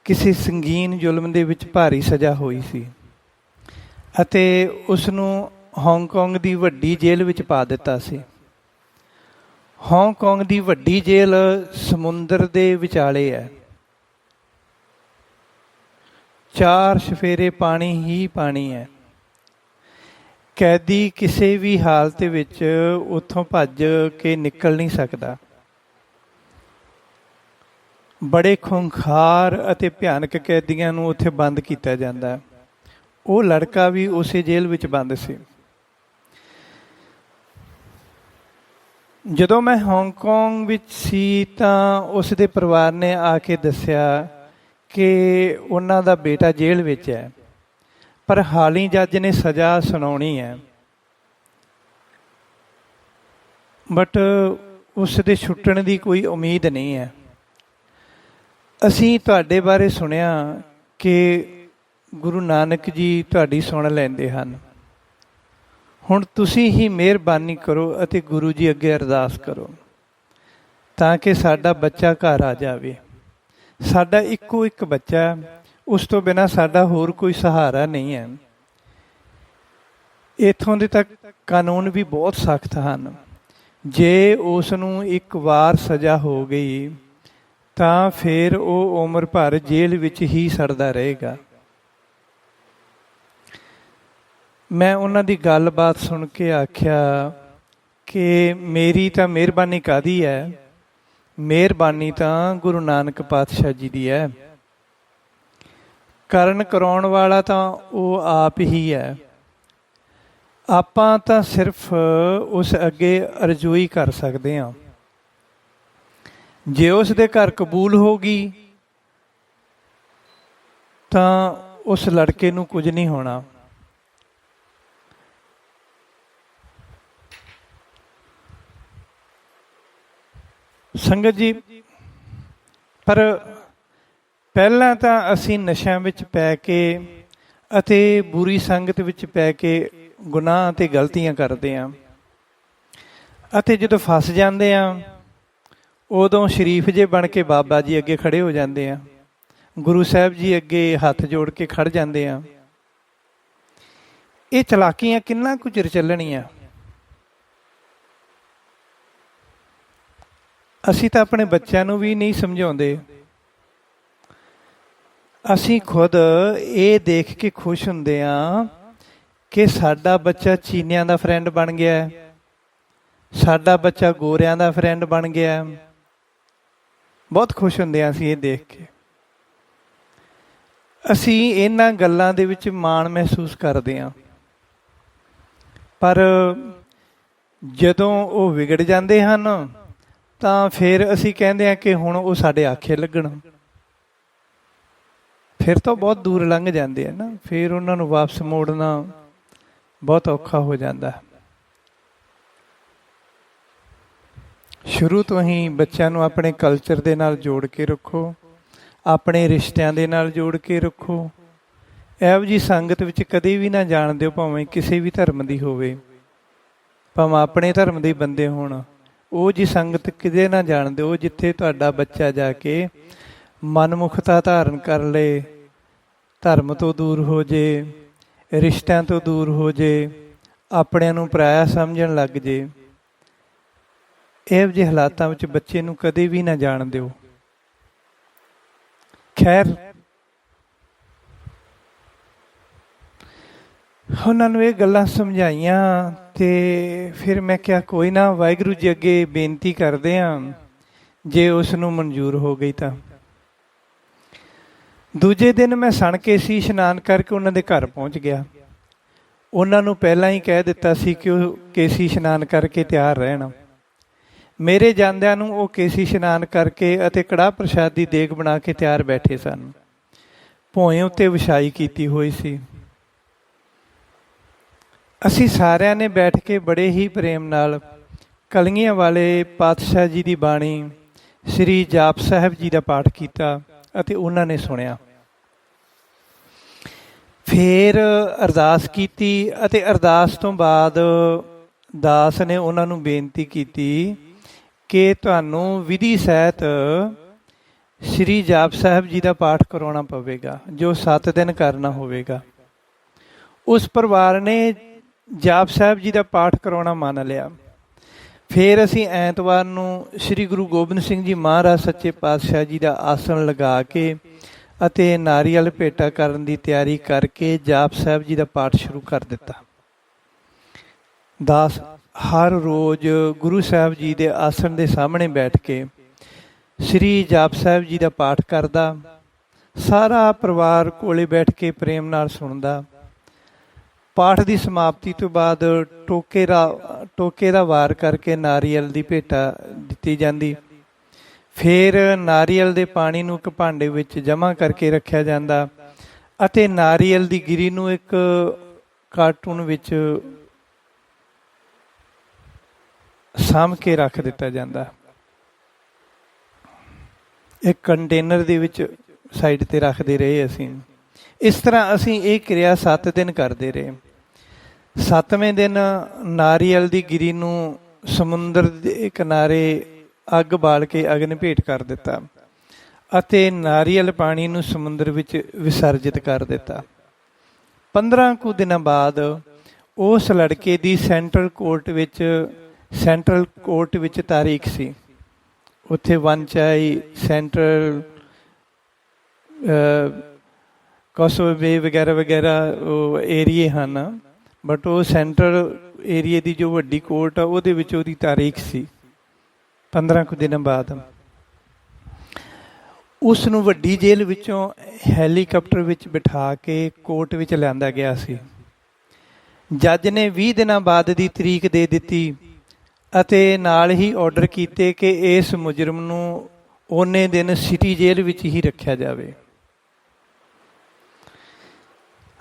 ਕਿਸੇ ਸੰਗੀਨ ਜ਼ੁਲਮ ਦੇ ਵਿੱਚ ਭਾਰੀ ਸਜ਼ਾ ਹੋਈ ਸੀ ਅਤੇ ਉਸ ਨੂੰ ਹਾਂਗਕਾਂਗ ਦੀ ਵੱਡੀ ਜੇਲ੍ਹ ਵਿੱਚ ਪਾ ਦਿੱਤਾ ਸੀ। ਹਾਂਗਕਾਂਗ ਦੀ ਵੱਡੀ ਜੇਲ੍ਹ ਸਮੁੰਦਰ ਦੇ ਵਿਚਾਲੇ ਹੈ। 4 ਚੁਫੇਰੇ ਪਾਣੀ ਹੀ ਪਾਣੀ ਹੈ। ਕੈਦੀ ਕਿਸੇ ਵੀ ਹਾਲਤ ਵਿੱਚ ਉੱਥੋਂ ਭੱਜ ਕੇ ਨਿਕਲ ਨਹੀਂ ਸਕਦਾ। ਬੜੇ ਖੂੰਖਾਰ ਅਤੇ ਭਿਆਨਕ ਕੈਦੀਆਂ ਨੂੰ ਉੱਥੇ ਬੰਦ ਕੀਤਾ ਜਾਂਦਾ। ਉਹ ਲੜਕਾ ਵੀ ਉਸੇ ਜੇਲ੍ਹ ਵਿੱਚ ਬੰਦ ਸੀ। ਜਦੋਂ ਮੈਂ ਹਾਂਗਕਾਂਗ ਵਿੱਚ ਸੀ ਤਾਂ ਉਸ ਦੇ ਪਰਿਵਾਰ ਨੇ ਆ ਕੇ ਦੱਸਿਆ ਕਿ ਉਹਨਾਂ ਦਾ ਬੇਟਾ ਜੇਲ੍ਹ ਵਿੱਚ ਹੈ, ਪਰ ਹਾਲੀ ਜੱਜ ਨੇ ਸਜ਼ਾ ਸੁਣਾਉਣੀ ਹੈ, ਬਟ ਉਸ ਦੇ ਛੁੱਟਣ ਦੀ ਕੋਈ ਉਮੀਦ ਨਹੀਂ ਹੈ। ਅਸੀਂ ਤੁਹਾਡੇ ਬਾਰੇ ਸੁਣਿਆ ਕਿ ਗੁਰੂ ਨਾਨਕ ਜੀ ਤੁਹਾਡੀ ਸੁਣ ਲੈਂਦੇ ਹਨ। ਹੁਣ ਤੁਸੀਂ ਹੀ ਮਿਹਰਬਾਨੀ ਕਰੋ ਅਤੇ ਗੁਰੂ ਜੀ ਅੱਗੇ ਅਰਦਾਸ ਕਰੋ ਤਾਂ ਕਿ ਸਾਡਾ ਬੱਚਾ ਘਰ ਆ ਜਾਵੇ। ਸਾਡਾ ਇੱਕੋ ਇੱਕ ਬੱਚਾ, ਉਸ ਤੋਂ ਬਿਨਾਂ ਸਾਡਾ ਹੋਰ ਕੋਈ ਸਹਾਰਾ ਨਹੀਂ ਹੈ। ਇੱਥੋਂ ਦੇ ਤੱਕ ਕਾਨੂੰਨ ਵੀ ਬਹੁਤ ਸਖਤ ਹਨ। ਜੇ ਉਸ ਨੂੰ ਇੱਕ ਵਾਰ ਸਜ਼ਾ ਹੋ ਗਈ ਤਾਂ ਫਿਰ ਉਹ ਉਮਰ ਭਰ ਜੇਲ੍ਹ ਵਿੱਚ ਹੀ ਸੜਦਾ ਰਹੇਗਾ। ਮੈਂ ਉਹਨਾਂ ਦੀ ਗੱਲਬਾਤ ਸੁਣ ਕੇ ਆਖਿਆ ਕਿ ਮੇਰੀ ਤਾਂ ਮਿਹਰਬਾਨੀ ਕਾਹਦੀ ਹੈ, ਮਿਹਰਬਾਨੀ ਤਾਂ ਗੁਰੂ ਨਾਨਕ ਪਾਤਸ਼ਾਹ ਜੀ ਦੀ ਹੈ। ਕਰਨ ਕਰਾਉਣ ਵਾਲਾ ਤਾਂ ਉਹ ਆਪ ਹੀ ਹੈ। ਆਪਾਂ ਤਾਂ ਸਿਰਫ ਉਸ ਅੱਗੇ ਅਰਜ਼ੋਈ ਕਰ ਸਕਦੇ ਹਾਂ। ਜੇ ਉਸ ਦੇ ਘਰ ਕਬੂਲ ਹੋ ਗਈ ਤਾਂ ਉਸ ਲੜਕੇ ਨੂੰ ਕੁਝ ਨਹੀਂ ਹੋਣਾ। ਸੰਗਤ ਜੀ, ਪਰ ਪਹਿਲਾਂ ਤਾਂ ਅਸੀਂ ਨਸ਼ਿਆਂ ਵਿੱਚ ਪੈ ਕੇ ਅਤੇ ਬੁਰੀ ਸੰਗਤ ਵਿੱਚ ਪੈ ਕੇ ਗੁਨਾਹ ਅਤੇ ਗਲਤੀਆਂ ਕਰਦੇ ਹਾਂ ਅਤੇ ਜਦੋਂ ਫਸ ਜਾਂਦੇ ਹਾਂ ਉਦੋਂ ਸ਼ਰੀਫ ਜੇ ਬਣ ਕੇ ਬਾਬਾ ਜੀ ਅੱਗੇ ਖੜੇ ਹੋ ਜਾਂਦੇ ਆ, ਗੁਰੂ ਸਾਹਿਬ ਜੀ ਅੱਗੇ ਹੱਥ ਜੋੜ ਕੇ ਖੜ ਜਾਂਦੇ ਆ। ਇਹ ਚਲਾਕੀਆਂ ਕਿੰਨਾ ਕੁ ਚਿਰ ਚੱਲਣੀਆਂ? ਅਸੀਂ ਤਾਂ ਆਪਣੇ ਬੱਚਿਆਂ ਨੂੰ ਵੀ ਨਹੀਂ ਸਮਝਾਉਂਦੇ। ਅਸੀਂ ਖੁਦ ਇਹ ਦੇਖ ਕੇ ਖੁਸ਼ ਹੁੰਦੇ ਹਾਂ ਕਿ ਸਾਡਾ ਬੱਚਾ ਚੀਨੀਆਂ ਦਾ ਫਰੈਂਡ ਬਣ ਗਿਆ, ਸਾਡਾ ਬੱਚਾ ਗੋਰਿਆਂ ਦਾ ਫਰੈਂਡ ਬਣ ਗਿਆ। ਬਹੁਤ ਖੁਸ਼ ਹੁੰਦੇ ਹਾਂ ਅਸੀਂ ਇਹ ਦੇਖ ਕੇ। ਅਸੀਂ ਇਹਨਾਂ ਗੱਲਾਂ ਦੇ ਵਿੱਚ ਮਾਣ ਮਹਿਸੂਸ ਕਰਦੇ ਹਾਂ, ਪਰ ਜਦੋਂ ਉਹ ਵਿਗੜ ਜਾਂਦੇ ਹਨ ਤਾਂ ਫਿਰ ਅਸੀਂ ਕਹਿੰਦੇ ਹਾਂ ਕਿ ਹੁਣ ਉਹ ਸਾਡੇ ਆਖੇ ਲੱਗਣ। ਫਿਰ ਤਾਂ ਬਹੁਤ ਦੂਰ ਲੰਘ ਜਾਂਦੇ ਆ ਨਾ, ਫਿਰ ਉਹਨਾਂ ਨੂੰ ਵਾਪਸ ਮੋੜਨਾ ਬਹੁਤ ਔਖਾ ਹੋ ਜਾਂਦਾ। ਸ਼ੁਰੂ ਤੋਂ ਹੀ ਬੱਚਿਆਂ ਨੂੰ ਆਪਣੇ ਕਲਚਰ ਦੇ ਨਾਲ ਜੋੜ ਕੇ ਰੱਖੋ, ਆਪਣੇ ਰਿਸ਼ਤਿਆਂ ਦੇ ਨਾਲ ਜੋੜ ਕੇ ਰੱਖੋ। ਇਹੋ ਜਿਹੀ ਸੰਗਤ ਵਿੱਚ ਕਦੇ ਵੀ ਨਾ ਜਾਣ ਦਿਓ, ਭਾਵੇਂ ਕਿਸੇ ਵੀ ਧਰਮ ਦੀ ਹੋਵੇ, ਭਾਵੇਂ ਆਪਣੇ ਧਰਮ ਦੇ ਬੰਦੇ ਹੋਣ। ਉਹ ਜਿਹੀ ਸੰਗਤ ਕਿਤੇ ਨਾ ਜਾਣ ਦਿਓ ਜਿੱਥੇ ਤੁਹਾਡਾ ਬੱਚਾ ਜਾ ਕੇ ਮਨਮੁਖਤਾ ਧਾਰਨ ਕਰ ਲਏ, ਧਰਮ ਤੋਂ ਦੂਰ ਹੋ ਜੇ, ਰਿਸ਼ਤਿਆਂ ਤੋਂ ਦੂਰ ਹੋ ਜੇ, ਆਪਣਿਆਂ ਨੂੰ ਪਰਾਇਆ ਸਮਝਣ ਲੱਗ ਜੇ, ਇਹੋ ਜਿਹੇ ਹਾਲਾਤਾਂ ਵਿੱਚ ਬੱਚੇ ਨੂੰ ਕਦੇ ਵੀ ਨਾ ਜਾਣ ਦਿਓ। ਖੈਰ, ਉਹਨਾਂ ਨੂੰ ਇਹ ਗੱਲਾਂ ਸਮਝਾਈਆਂ ਤੇ ਫਿਰ ਮੈਂ ਕਿਹਾ ਕੋਈ ਨਾ, ਵਾਹਿਗੁਰੂ ਜੀ ਅੱਗੇ ਬੇਨਤੀ ਕਰਦੇ ਹਾਂ, ਜੇ ਉਸ ਨੂੰ ਮਨਜ਼ੂਰ ਹੋ ਗਈ ਤਾਂ। ਦੂਜੇ ਦਿਨ ਮੈਂ ਸਣ ਕੇ ਸੀ, ਇਸ਼ਨਾਨ ਕਰਕੇ ਉਹਨਾਂ ਦੇ ਘਰ ਪਹੁੰਚ ਗਿਆ। ਉਹਨਾਂ ਨੂੰ ਪਹਿਲਾਂ ਹੀ ਕਹਿ ਦਿੱਤਾ ਸੀ ਕਿ ਉਹ ਕੇਸੀ ਇਸ਼ਨਾਨ ਕਰਕੇ ਤਿਆਰ ਰਹਿਣ। ਮੇਰੇ ਜਾਂਦਿਆਂ ਨੂੰ ਉਹ ਕੇਸੀ ਇਸ਼ਨਾਨ ਕਰਕੇ ਅਤੇ ਕੜਾਹ ਪ੍ਰਸ਼ਾਦ ਦੀ ਦੇਗ ਬਣਾ ਕੇ ਤਿਆਰ ਬੈਠੇ ਸਨ। ਭੋਏ ਉੱਤੇ ਵਿਛਾਈ ਕੀਤੀ ਹੋਈ ਸੀ। ਅਸੀਂ ਸਾਰਿਆਂ ਨੇ ਬੈਠ ਕੇ ਬੜੇ ਹੀ ਪ੍ਰੇਮ ਨਾਲ ਕਲਗੀਆਂ ਵਾਲੇ ਪਾਤਸ਼ਾਹ ਜੀ ਦੀ ਬਾਣੀ ਸ੍ਰੀ ਜਾਪ ਸਾਹਿਬ ਜੀ ਦਾ ਪਾਠ ਕੀਤਾ ਅਤੇ ਉਹਨਾਂ ਨੇ ਸੁਣਿਆ। ਫਿਰ ਅਰਦਾਸ ਕੀਤੀ ਅਤੇ ਅਰਦਾਸ ਤੋਂ ਬਾਅਦ ਦਾਸ ਨੇ ਉਹਨਾਂ ਨੂੰ ਬੇਨਤੀ ਕੀਤੀ ਕਿ ਤੁਹਾਨੂੰ ਵਿਧੀ ਸਹਿਤ ਸ੍ਰੀ ਜਾਪ ਸਾਹਿਬ ਜੀ ਦਾ ਪਾਠ ਕਰਾਉਣਾ ਪਵੇਗਾ, ਜੋ 7 ਦਿਨ ਕਰਨਾ ਹੋਵੇਗਾ। ਉਸ ਪਰਿਵਾਰ ਨੇ ਜਾਪ ਸਾਹਿਬ ਜੀ ਦਾ ਪਾਠ ਕਰਾਉਣਾ ਮੰਨ ਲਿਆ। ਫਿਰ ਅਸੀਂ ਐਤਵਾਰ ਨੂੰ ਸ੍ਰੀ ਗੁਰੂ ਗੋਬਿੰਦ ਸਿੰਘ ਜੀ ਮਹਾਰਾਜ ਸੱਚੇ ਪਾਤਸ਼ਾਹ ਜੀ ਦਾ ਆਸਣ ਲਗਾ ਕੇ ਅਤੇ ਨਾਰੀਅਲ ਭੇਟਾ ਕਰਨ ਦੀ ਤਿਆਰੀ ਕਰਕੇ ਜਾਪ ਸਾਹਿਬ ਜੀ ਦਾ ਪਾਠ ਸ਼ੁਰੂ ਕਰ ਦਿੱਤਾ। ਦਾਸ ਹਰ ਰੋਜ਼ ਗੁਰੂ ਸਾਹਿਬ ਜੀ ਦੇ ਆਸਣ ਦੇ ਸਾਹਮਣੇ ਬੈਠ ਕੇ ਸ੍ਰੀ ਜਾਪ ਸਾਹਿਬ ਜੀ ਦਾ ਪਾਠ ਕਰਦਾ। ਸਾਰਾ ਪਰਿਵਾਰ ਕੋਲੇ ਬੈਠ ਕੇ ਪ੍ਰੇਮ ਨਾਲ ਸੁਣਦਾ। ਪਾਠ ਦੀ ਸਮਾਪਤੀ ਤੋਂ ਬਾਅਦ ਟੋਕੇ ਦਾ ਵਾਰ ਕਰਕੇ ਨਾਰੀਅਲ ਦੀ ਭੇਟਾ ਦਿੱਤੀ ਜਾਂਦੀ। ਫਿਰ ਨਾਰੀਅਲ ਦੇ ਪਾਣੀ ਨੂੰ ਇੱਕ ਭਾਂਡੇ ਵਿੱਚ ਜਮ੍ਹਾਂ ਕਰਕੇ ਰੱਖਿਆ ਜਾਂਦਾ ਅਤੇ ਨਾਰੀਅਲ ਦੀ ਗਿਰੀ ਨੂੰ ਇੱਕ ਕਾਰਟੂਨ ਵਿੱਚ ਸਾਂਭ ਕੇ ਰੱਖ ਦਿੱਤਾ ਜਾਂਦਾ। ਇੱਕ ਕੰਟੇਨਰ ਦੇ ਵਿੱਚ ਸਾਈਡ 'ਤੇ ਰੱਖਦੇ ਰਹੇ ਅਸੀਂ। ਇਸ ਤਰ੍ਹਾਂ ਅਸੀਂ ਇਹ ਕਿਰਿਆ 7 ਦਿਨ ਕਰਦੇ ਰਹੇ। 7ਵੇਂ ਦਿਨ ਨਾਰੀਅਲ ਦੀ ਗਿਰੀ ਨੂੰ ਸਮੁੰਦਰ ਦੇ ਕਿਨਾਰੇ ਅੱਗ ਬਾਲ ਕੇ ਅਗਨ ਭੇਟ ਕਰ ਦਿੱਤਾ ਅਤੇ ਨਾਰੀਅਲ ਪਾਣੀ ਨੂੰ ਸਮੁੰਦਰ ਵਿੱਚ ਵਿਸਰਜਿਤ ਕਰ ਦਿੱਤਾ। 15 ਕੁ ਦਿਨਾਂ ਬਾਅਦ ਉਸ ਲੜਕੇ ਦੀ ਸੈਂਟਰਲ ਕੋਰਟ ਵਿੱਚ ਤਾਰੀਖ ਸੀ। ਉੱਥੇ ਵੰਚਾਈ, ਸੈਂਟਰਲ ਕੋਸੋਵੇ ਵਗੈਰਾ ਵਗੈਰਾ ਉਹ ਏਰੀਏ ਹਨ, ਬਟ ਉਹ ਸੈਂਟਰਲ ਏਰੀਏ ਦੀ ਜੋ ਵੱਡੀ ਕੋਰਟ ਆ ਉਹਦੇ ਵਿੱਚ ਉਹਦੀ ਤਾਰੀਖ ਸੀ। 15 ਕੁ ਦਿਨਾਂ ਬਾਅਦ ਉਸ ਨੂੰ ਵੱਡੀ ਜੇਲ੍ਹ ਵਿੱਚੋਂ ਹੈਲੀਕਾਪਟਰ ਵਿੱਚ ਬਿਠਾ ਕੇ ਕੋਰਟ ਵਿੱਚ ਲਿਆਂਦਾ ਗਿਆ ਸੀ। ਜੱਜ ਨੇ 20 ਦਿਨਾਂ ਬਾਅਦ ਦੀ ਤਰੀਕ ਦੇ ਦਿੱਤੀ ਅਤੇ ਨਾਲ ਹੀ ਆਰਡਰ ਕੀਤੇ ਕਿ ਇਸ ਮੁਜਰਮ ਨੂੰ ਓਨੇ ਦਿਨ ਸਿਟੀ ਜੇਲ੍ਹ ਵਿੱਚ ਹੀ ਰੱਖਿਆ ਜਾਵੇ।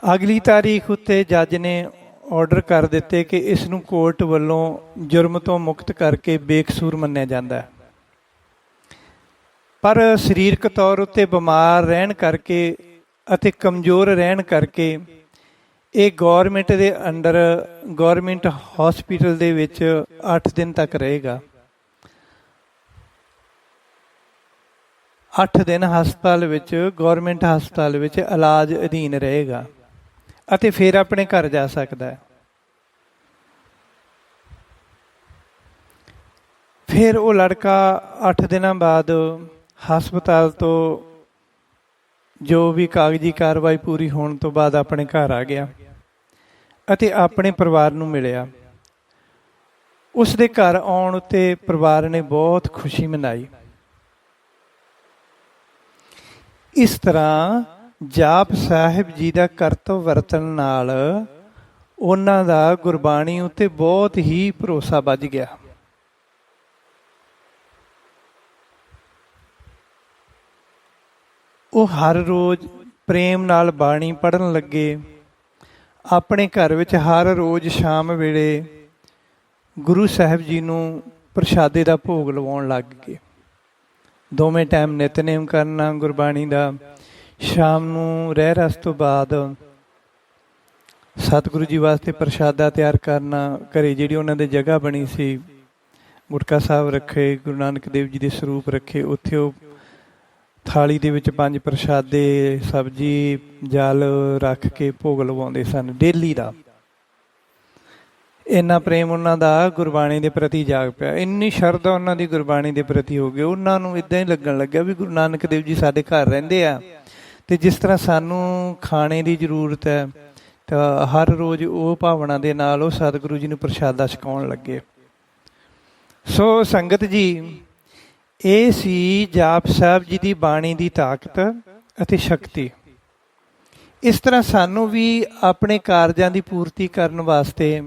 ਅਗਲੀ ਤਾਰੀਖ ਉੱਤੇ ਜੱਜ ਨੇ ਆਰਡਰ ਕਰ ਦਿੱਤੇ ਕਿ ਇਸ ਨੂੰ ਕੋਰਟ ਵੱਲੋਂ ਜੁਰਮ ਤੋਂ ਮੁਕਤ ਕਰਕੇ ਬੇਕਸੂਰ ਮੰਨਿਆ ਜਾਂਦਾ ਹੈ। ਪਰ ਸਰੀਰਕ ਤੌਰ ਉੱਤੇ ਬਿਮਾਰ ਰਹਿਣ ਕਰਕੇ ਅਤੇ ਕਮਜ਼ੋਰ ਰਹਿਣ ਕਰਕੇ ਇਹ ਗੌਰਮੈਂਟ ਦੇ ਅੰਡਰ ਗੌਰਮੈਂਟ ਹਸਪੀਟਲ ਦੇ ਵਿੱਚ 8 ਦਿਨ ਤੱਕ ਰਹੇਗਾ। 8 ਦਿਨ ਹਸਪਤਾਲ ਵਿੱਚ, ਗੌਰਮੈਂਟ ਹਸਪਤਾਲ ਵਿੱਚ ਇਲਾਜ ਅਧੀਨ ਰਹੇਗਾ ਅਤੇ ਫਿਰ ਆਪਣੇ ਘਰ ਜਾ ਸਕਦਾ ਹੈ। ਫਿਰ ਉਹ ਲੜਕਾ 8 ਦਿਨਾਂ ਬਾਅਦ ਹਸਪਤਾਲ ਤੋਂ ਜੋ ਵੀ ਕਾਗਜ਼ੀ ਕਾਰਵਾਈ ਪੂਰੀ ਹੋਣ ਤੋਂ ਬਾਅਦ ਆਪਣੇ ਘਰ ਆ ਗਿਆ ਅਤੇ ਆਪਣੇ ਪਰਿਵਾਰ ਨੂੰ ਮਿਲਿਆ। ਉਸ ਦੇ ਘਰ ਆਉਣ ਉੱਤੇ ਪਰਿਵਾਰ ਨੇ ਬਹੁਤ ਖੁਸ਼ੀ ਮਨਾਈ। ਇਸ ਤਰ੍ਹਾਂ ਜਾਪ ਸਾਹਿਬ ਜੀ ਦਾ ਕਰਤਵ ਵਰਤਣ ਨਾਲ ਉਹਨਾਂ ਦਾ ਗੁਰਬਾਣੀ ਉੱਤੇ ਬਹੁਤ ਹੀ ਭਰੋਸਾ ਵੱਜ ਗਿਆ। ਉਹ ਹਰ ਰੋਜ਼ ਪ੍ਰੇਮ ਨਾਲ ਬਾਣੀ ਪੜ੍ਹਨ ਲੱਗੇ। ਆਪਣੇ ਘਰ ਵਿੱਚ ਹਰ ਰੋਜ਼ ਸ਼ਾਮ ਵੇਲੇ ਗੁਰੂ ਸਾਹਿਬ ਜੀ ਨੂੰ ਪ੍ਰਸ਼ਾਦੇ ਦਾ ਭੋਗ ਲਵਾਉਣ ਲੱਗ ਗਏ। ਦੋਵੇਂ ਟਾਈਮ ਨਿਤਨੇਮ ਕਰਨਾ ਗੁਰਬਾਣੀ ਦਾ। ਸ਼ਾਮ ਨੂੰ ਰਹਿ ਰਸ ਤੋਂ ਬਾਅਦ ਸਤਿਗੁਰੂ ਜੀ ਵਾਸਤੇ ਪ੍ਰਸ਼ਾਦਾ ਤਿਆਰ ਕਰਨਾ। ਘਰੇ ਜਿਹੜੀ ਉਹਨਾਂ ਦੀ ਜਗ੍ਹਾ ਬਣੀ ਸੀ, ਗੁਟਕਾ ਸਾਹਿਬ ਰੱਖੇ, ਗੁਰੂ ਨਾਨਕ ਦੇਵ ਜੀ ਦੇ ਸਰੂਪ ਰੱਖੇ, ਉੱਥੇ ਉਹ ਥਾਲੀ ਦੇ ਵਿੱਚ 5 ਪ੍ਰਸ਼ਾਦੇ, ਸਬਜ਼ੀ, ਜਲ ਰੱਖ ਕੇ ਭੋਗ ਲਵਾਉਂਦੇ ਸਨ ਡੇਲੀ ਦਾ। ਇੰਨਾ ਪ੍ਰੇਮ ਉਹਨਾਂ ਦਾ ਗੁਰਬਾਣੀ ਦੇ ਪ੍ਰਤੀ ਜਾਗ ਪਿਆ, ਇੰਨੀ ਸ਼ਰਧਾ ਉਹਨਾਂ ਦੀ ਗੁਰਬਾਣੀ ਦੇ ਪ੍ਰਤੀ ਹੋ ਗਈ। ਉਹਨਾਂ ਨੂੰ ਇੱਦਾਂ ਹੀ ਲੱਗਣ ਲੱਗਿਆ ਵੀ ਗੁਰੂ ਨਾਨਕ ਦੇਵ ਜੀ ਸਾਡੇ ਘਰ ਰਹਿੰਦੇ ਆ, ਅਤੇ ਜਿਸ ਤਰ੍ਹਾਂ ਸਾਨੂੰ ਖਾਣੇ ਦੀ ਜ਼ਰੂਰਤ ਹੈ ਤਾਂ ਹਰ ਰੋਜ਼ ਉਹ ਭਾਵਨਾ ਦੇ ਨਾਲ ਉਹ ਸਤਿਗੁਰੂ ਜੀ ਨੂੰ ਪ੍ਰਸ਼ਾਦਾ ਛਕਾਉਣ ਲੱਗੇ। ਸੋ ਸੰਗਤ ਜੀ, ਇਹ ਸੀ ਜਾਪ ਸਾਹਿਬ ਜੀ ਦੀ ਬਾਣੀ ਦੀ ਤਾਕਤ ਅਤੇ ਸ਼ਕਤੀ। ਇਸ ਤਰ੍ਹਾਂ ਸਾਨੂੰ ਵੀ ਆਪਣੇ ਕਾਰਜਾਂ ਦੀ ਪੂਰਤੀ ਕਰਨ ਵਾਸਤੇ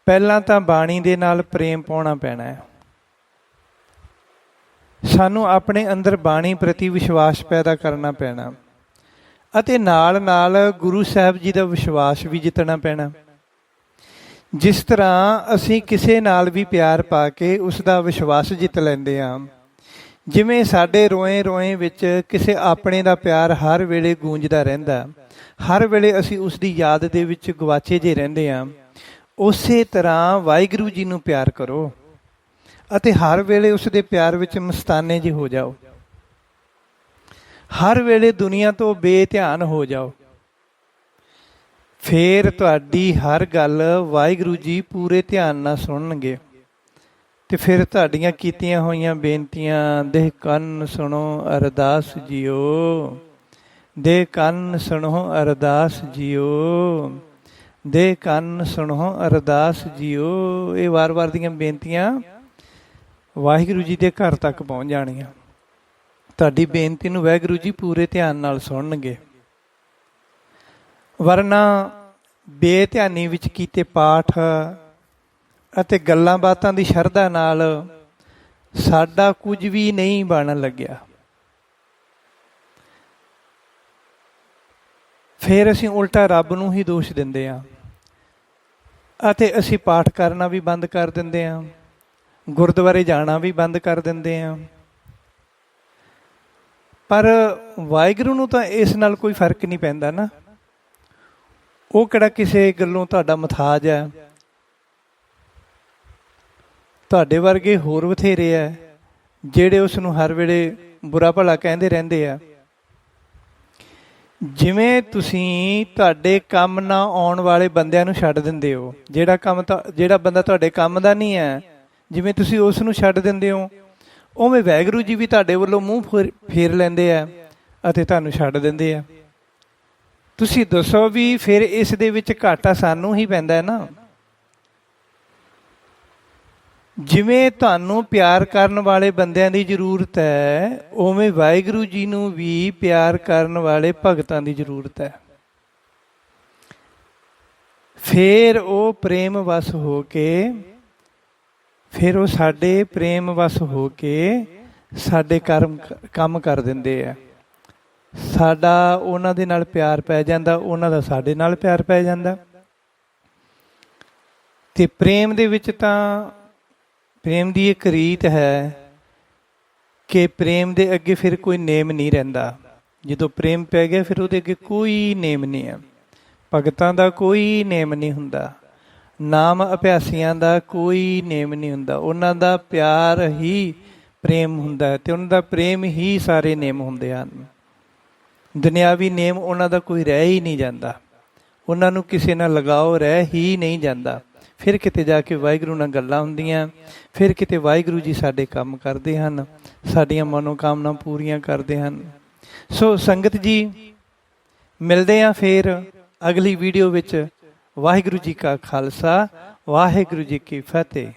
ਪਹਿਲਾਂ ਤਾਂ ਬਾਣੀ ਦੇ ਨਾਲ ਪ੍ਰੇਮ ਪਾਉਣਾ ਪੈਣਾ ਹੈ। ਸਾਨੂੰ ਆਪਣੇ ਅੰਦਰ ਬਾਣੀ ਪ੍ਰਤੀ ਵਿਸ਼ਵਾਸ ਪੈਦਾ ਕਰਨਾ ਪੈਣਾ ਅਤੇ ਨਾਲ ਨਾਲ ਗੁਰੂ ਸਾਹਿਬ ਜੀ ਦਾ ਵਿਸ਼ਵਾਸ ਵੀ ਜਿੱਤਣਾ ਪੈਣਾ। ਜਿਸ ਤਰ੍ਹਾਂ ਅਸੀਂ ਕਿਸੇ ਨਾਲ ਵੀ ਪਿਆਰ ਪਾ ਕੇ ਉਸ ਦਾ ਵਿਸ਼ਵਾਸ ਜਿੱਤ ਲੈਂਦੇ ਹਾਂ, ਜਿਵੇਂ ਸਾਡੇ ਰੋਏ ਰੋਏ ਵਿੱਚ ਕਿਸੇ ਆਪਣੇ ਦਾ ਪਿਆਰ ਹਰ ਵੇਲੇ ਗੂੰਜਦਾ ਰਹਿੰਦਾ, ਹਰ ਵੇਲੇ ਅਸੀਂ ਉਸ ਦੀ ਯਾਦ ਦੇ ਵਿੱਚ ਗਵਾਚੇ ਜੇ ਰਹਿੰਦੇ ਹਾਂ, ਉਸੇ ਤਰ੍ਹਾਂ ਵਾਹਿਗੁਰੂ ਜੀ ਨੂੰ ਪਿਆਰ ਕਰੋ ਅਤੇ ਹਰ ਵੇਲੇ ਉਸ ਦੇ ਪਿਆਰ ਵਿੱਚ ਮਸਤਾਨੇ ਜਿਹੇ ਹੋ ਜਾਓ। ਹਰ ਵੇਲੇ ਦੁਨੀਆ ਤੋਂ ਬੇਧਿਆਨ ਹੋ ਜਾਓ। ਫਿਰ ਤੁਹਾਡੀ ਹਰ ਗੱਲ ਵਾਹਿਗੁਰੂ ਜੀ ਪੂਰੇ ਧਿਆਨ ਨਾਲ ਸੁਣਨਗੇ ਅਤੇ ਫਿਰ ਤੁਹਾਡੀਆਂ ਕੀਤੀਆਂ ਹੋਈਆਂ ਬੇਨਤੀਆਂ ਦੇ ਕੰਨ ਸੁਣੋ ਅਰਦਾਸ ਜੀਓ, ਦੇ ਕੰਨ ਸੁਣੋ ਅਰਦਾਸ ਜੀਓ, ਦੇ ਕੰਨ ਸੁਣੋ ਅਰਦਾਸ ਜੀਓ। ਇਹ ਵਾਰ-ਵਾਰ ਦੀਆਂ ਬੇਨਤੀਆਂ ਵਾਹਿਗੁਰੂ ਜੀ ਦੇ ਘਰ ਤੱਕ ਪਹੁੰਚ ਜਾਣੀਆਂ। ਤੁਹਾਡੀ ਬੇਨਤੀ ਨੂੰ ਵਾਹਿਗੁਰੂ ਜੀ ਪੂਰੇ ਧਿਆਨ ਨਾਲ ਸੁਣਨਗੇ। ਵਰਨਾ ਬੇਧਿਆਨੀ ਵਿੱਚ ਕੀਤੇ ਪਾਠ ਅਤੇ ਗੱਲਾਂ ਬਾਤਾਂ ਦੀ ਸ਼ਰਧਾ ਨਾਲ ਸਾਡਾ ਕੁਝ ਵੀ ਨਹੀਂ ਬਣਨ ਲੱਗਿਆ। ਫਿਰ ਅਸੀਂ ਉਲਟਾ ਰੱਬ ਨੂੰ ਹੀ ਦੋਸ਼ ਦਿੰਦੇ ਹਾਂ ਅਤੇ ਅਸੀਂ ਪਾਠ ਕਰਨਾ ਵੀ ਬੰਦ ਕਰ ਦਿੰਦੇ ਹਾਂ, ਗੁਰਦੁਆਰੇ ਜਾਣਾ ਵੀ ਬੰਦ ਕਰ ਦਿੰਦੇ ਹਾਂ। ਪਰ ਵਾਹਿਗੁਰੂ ਨੂੰ ਤਾਂ ਇਸ ਨਾਲ ਕੋਈ ਫਰਕ ਨਹੀਂ ਪੈਂਦਾ ਨਾ। ਉਹ ਕਿਹੜਾ ਕਿਸੇ ਗੱਲੋਂ ਤੁਹਾਡਾ ਮੁਥਾਜ ਹੈ। ਤੁਹਾਡੇ ਵਰਗੇ ਹੋਰ ਬਥੇਰੇ ਹੈ ਜਿਹੜੇ ਉਸ ਨੂੰ ਹਰ ਵੇਲੇ ਬੁਰਾ ਭਲਾ ਕਹਿੰਦੇ ਰਹਿੰਦੇ ਆ। ਜਿਵੇਂ ਤੁਸੀਂ ਤੁਹਾਡੇ ਕੰਮ ਨਾ ਆਉਣ ਵਾਲੇ ਬੰਦਿਆਂ ਨੂੰ ਛੱਡ ਦਿੰਦੇ ਹੋ, ਜਿਹੜਾ ਬੰਦਾ ਤੁਹਾਡੇ ਕੰਮ ਦਾ ਨਹੀਂ ਹੈ, ਜਿਵੇਂ ਤੁਸੀਂ ਉਸ ਨੂੰ ਛੱਡ ਦਿੰਦੇ ਹੋ, ਉਵੇਂ ਵਾਹਿਗੁਰੂ ਜੀ ਵੀ ਤੁਹਾਡੇ ਵੱਲੋਂ ਮੂੰਹ ਫੇਰ ਲੈਂਦੇ ਆ ਅਤੇ ਤੁਹਾਨੂੰ ਛੱਡ ਦਿੰਦੇ ਆ। ਤੁਸੀਂ ਦੱਸੋ ਵੀ ਫਿਰ ਇਸ ਦੇ ਵਿੱਚ ਘਾਟਾ ਸਾਨੂੰ ਹੀ ਪੈਂਦਾ ਹੈ ਨਾ। ਜਿਵੇਂ ਤੁਹਾਨੂੰ ਪਿਆਰ ਕਰਨ ਵਾਲੇ ਬੰਦਿਆਂ ਦੀ ਜ਼ਰੂਰਤ ਹੈ, ਉਵੇਂ ਵਾਹਿਗੁਰੂ ਜੀ ਨੂੰ ਵੀ ਪਿਆਰ ਕਰਨ ਵਾਲੇ ਭਗਤਾਂ ਦੀ ਜ਼ਰੂਰਤ ਹੈ। ਫਿਰ ਉਹ ਪ੍ਰੇਮ ਵਸ ਹੋ ਕੇ ਸਾਡੇ ਕੰਮ ਕਰ ਦਿੰਦੇ ਆ। ਸਾਡਾ ਉਹਨਾਂ ਦੇ ਨਾਲ ਪਿਆਰ ਪੈ ਜਾਂਦਾ, ਉਹਨਾਂ ਦਾ ਸਾਡੇ ਨਾਲ ਪਿਆਰ ਪੈ ਜਾਂਦਾ। ਅਤੇ ਪ੍ਰੇਮ ਦੇ ਵਿੱਚ ਤਾਂ ਪ੍ਰੇਮ ਦੀ ਇੱਕ ਰੀਤ ਹੈ ਕਿ ਪ੍ਰੇਮ ਦੇ ਅੱਗੇ ਫਿਰ ਕੋਈ ਨੇਮ ਨਹੀਂ ਰਹਿੰਦਾ। ਜਦੋਂ ਪ੍ਰੇਮ ਪੈ ਗਿਆ ਫਿਰ ਉਹਦੇ ਅੱਗੇ ਕੋਈ ਨੇਮ ਨਹੀਂ ਹੈ। ਭਗਤਾਂ ਦਾ ਕੋਈ ਨੇਮ ਨਹੀਂ ਹੁੰਦਾ, ਨਾਮ ਅਭਿਆਸੀਆਂ ਦਾ ਕੋਈ ਨੇਮ ਨਹੀਂ ਹੁੰਦਾ। ਉਹਨਾਂ ਦਾ ਪਿਆਰ ਹੀ ਪ੍ਰੇਮ ਹੁੰਦਾ ਹੈ ਅਤੇ ਉਹਨਾਂ ਦਾ ਪ੍ਰੇਮ ਹੀ ਸਾਰੇ ਨੇਮ ਹੁੰਦੇ ਹਨ। ਦੁਨਿਆਵੀ ਨੇਮ ਉਹਨਾਂ ਦਾ ਕੋਈ ਰਹਿ ਹੀ ਨਹੀਂ ਜਾਂਦਾ, ਉਹਨਾਂ ਨੂੰ ਕਿਸੇ ਨਾਲ ਲਗਾਓ ਰਹਿ ਹੀ ਨਹੀਂ ਜਾਂਦਾ। ਫਿਰ ਕਿਤੇ ਜਾ ਕੇ ਵਾਹਿਗੁਰੂ ਨਾਲ ਗੱਲਾਂ ਹੁੰਦੀਆਂ, ਫਿਰ ਕਿਤੇ ਵਾਹਿਗੁਰੂ ਜੀ ਸਾਡੇ ਕੰਮ ਕਰਦੇ ਹਨ, ਸਾਡੀਆਂ ਮਨੋਕਾਮਨਾ ਪੂਰੀਆਂ ਕਰਦੇ ਹਨ। ਸੋ ਸੰਗਤ ਜੀ, ਮਿਲਦੇ ਹਾਂ ਫਿਰ ਅਗਲੀ ਵੀਡੀਓ ਵਿੱਚ। ਵਾਹਿਗੁਰੂ ਜੀ ਕਾ ਖਾਲਸਾ, ਵਾਹਿਗੁਰੂ ਜੀ ਕੀ ਫਤਿਹ।